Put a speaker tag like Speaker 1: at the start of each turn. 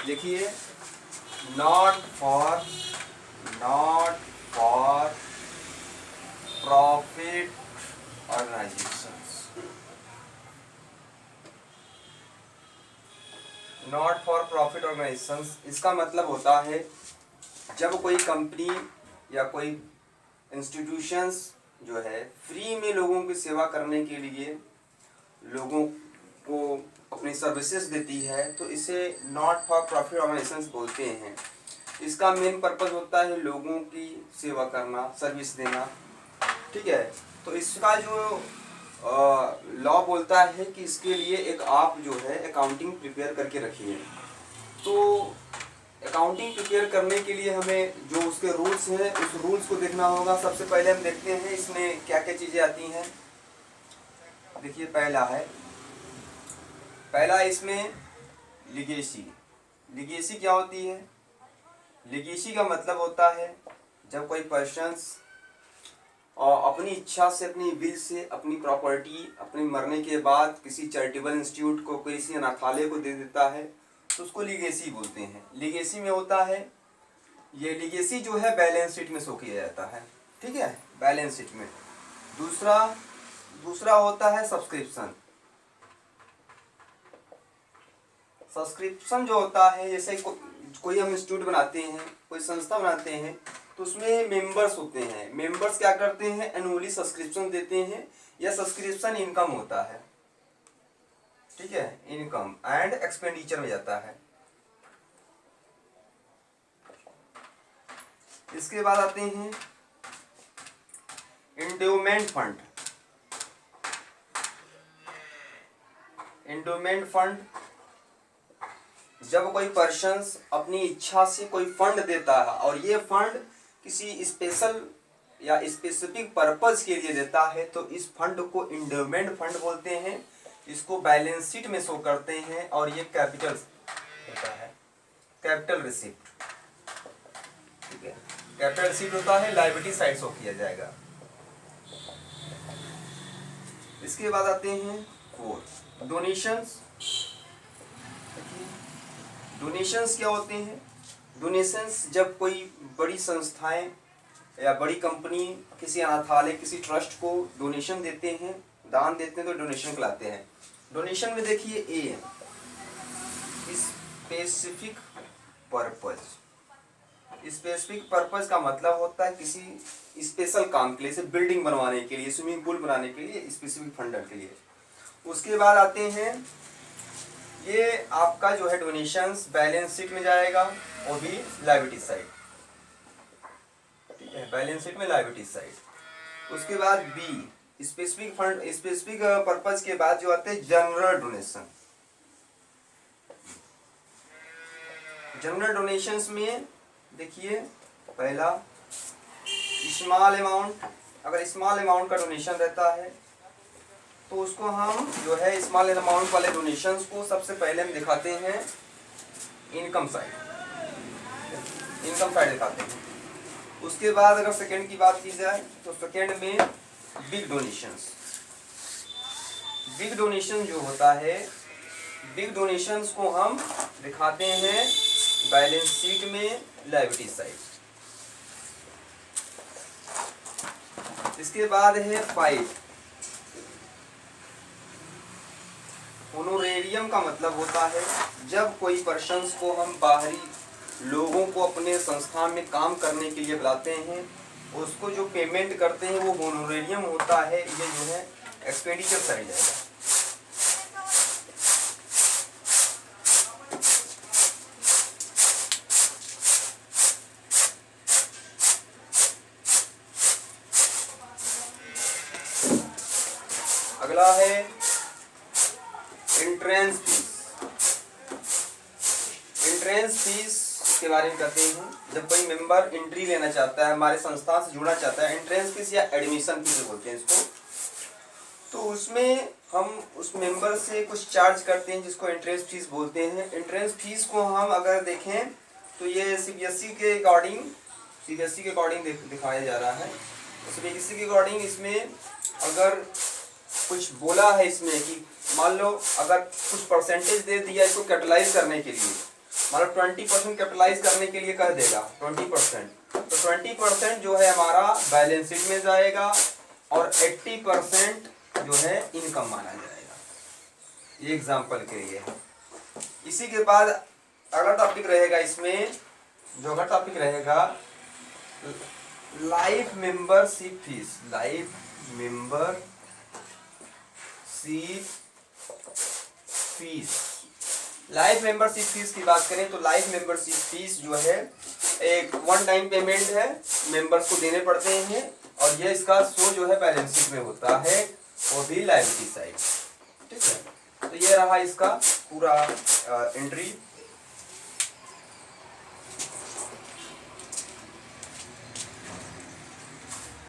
Speaker 1: लिखिए not for profit organisations. Not for profit organisations, इसका मतलब होता है जब कोई कंपनी या कोई इंस्टीट्यूशंस जो है फ्री में लोगों की सेवा करने के लिए लोगों को अपनी सर्विसेज देती है तो इसे नॉट फॉर प्रॉफिट ऑर्गेनाइजेशंस बोलते हैं। इसका मेन पर्पस होता है लोगों की सेवा करना, सर्विस देना। ठीक है, तो इसका जो लॉ बोलता है कि इसके लिए एक आप जो है अकाउंटिंग प्रिपेयर करके रखिए। तो अकाउंटिंग प्रिपेयर करने के लिए हमें जो उसके रूल्स हैं उस रूल्स को देखना होगा। सबसे पहले हम देखते हैं इसमें क्या क्या चीज़ें आती हैं। देखिए पहला इसमें लीगेसी। लीगेसी क्या होती है? लीगेसी का मतलब होता है जब कोई पर्सन्स अपनी इच्छा से, अपनी विल से अपनी प्रॉपर्टी अपने मरने के बाद किसी चैरिटेबल इंस्टीट्यूट को, किसी अनाथालय को दे देता है तो उसको लीगेसी बोलते हैं। लीगेसी में होता है, ये लीगेसी जो है बैलेंस शीट में शो किया जाता है। ठीक है, बैलेंस शीट में। दूसरा होता है सब्सक्रिप्शन। सब्सक्रिप्शन जो होता है, जैसे कोई हम इंस्टीट्यूट बनाते हैं, कोई संस्था बनाते हैं तो उसमें मेंबर्स होते हैं। मेंबर्स क्या करते हैं? एनुअली सब्सक्रिप्शन देते हैं, या सब्सक्रिप्शन इनकम होता है। ठीक है, इनकम एंड एक्सपेंडिचर में जाता है। इसके बाद आते हैं एंडोमेंट फंड। एंडोमेंट फंड, जब कोई पर्सन्स अपनी इच्छा से कोई फंड देता है और ये फंड किसी स्पेशल या स्पेसिफिक पर्पस के लिए देता है तो इस फंड को एंडोमेंट फंड बोलते हैं। इसको बैलेंस शीट में शो करते हैं और ये कैपिटल होता है, कैपिटल रिसिप्ट। ठीक है, कैपिटल रिसिप्ट होता है, लायबिलिटी साइड शो किया जाएगा। इसके बाद आते हैं डोनेशंस। डोनेशंस क्या होते हैं? डोनेशंस जब कोई बड़ी संस्थाएं या बड़ी कंपनी किसी अनाथालय, किसी ट्रस्ट को डोनेशन देते हैं, दान देते हैं तो डोनेशन कहलाते हैं। डोनेशन में देखिए ए, स्पेसिफिक पर्पस। स्पेसिफिक पर्पस का मतलब होता है किसी स्पेशल काम के लिए, जैसे बिल्डिंग बनवाने के लिए, स्विमिंग पूल बनाने के लिए, स्पेसिफिक फंड के लिए। उसके बाद आते हैं, ये आपका जो है डोनेशंस बैलेंस शीट में जाएगा, वो भी लायबिलिटी साइड। ठीक है, बैलेंस शीट में लायबिलिटी साइड। उसके बाद B, specific fund, specific purpose के बाद जो आते हैं जनरल डोनेशन। जनरल डोनेशंस में देखिए पहला स्मॉल अमाउंट। अगर स्मॉल अमाउंट का डोनेशन रहता है तो उसको हम जो है स्मॉल अमाउंट वाले डोनेशंस को सबसे पहले हम दिखाते हैं इनकम साइड। इनकम साइड दिखाते हैं। उसके बाद अगर सेकंड की बात की जाए तो सेकंड में बिग डोनेशंस। बिग डोनेशन जो होता है, बिग डोनेशंस को हम दिखाते हैं बैलेंस शीट में लायबिलिटी साइड। इसके बाद है 5, होनोरेरियम का मतलब होता है जब कोई पर्सन्स को हम बाहरी लोगों को अपने संस्थान में काम करने के लिए बुलाते हैं, उसको जो पेमेंट करते हैं वो होनोरेरियम होता है। ये जो है एक्सपेंडिचर साइड जाएगा। अगला है एंट्रेंस फीस। एंट्रेंस फीस के बारे में कहते हैं जब कोई मेंबर एंट्री लेना चाहता है, हमारे संस्था से जुड़ना चाहता है, एंट्रेंस फीस या एडमिशन फीस बोलते हैं इसको, तो उसमें हम उस मेंबर से कुछ चार्ज करते हैं जिसको एंट्रेंस फीस बोलते हैं। एंट्रेंस फीस को हम अगर देखें तो ये सीबीएसई के अकॉर्डिंग दिखाया जा रहा है। सीबीएसई के अकॉर्डिंग इसमें अगर कुछ बोला है इसमें कि मान लो अगर कुछ परसेंटेज दे दिया इसको कैपिटलाइज करने के लिए, मतलब 20% कैपिटलाइज करने के लिए कह देगा 20%, तो 20% जो है हमारा बैलेंस शीट में जाएगा और 80% जो है इनकम माना जाएगा। ये एग्जाम्पल के लिए है। इसी के बाद अगला टॉपिक रहेगा, इसमें जो अगला टॉपिक रहेगा life membership fees. Life membership fees, life membership fees की बात करें तो लाइफ मेंबरशिप फीस जो है एक वन टाइम पेमेंट है, मेंबर्स को देने पड़ते हैं और ये इसका शो जो है बैलेंस शीट में होता है, वो भी लायबिलिटी साइड। ठीक है, तो ये रहा इसका पूरा एंट्री।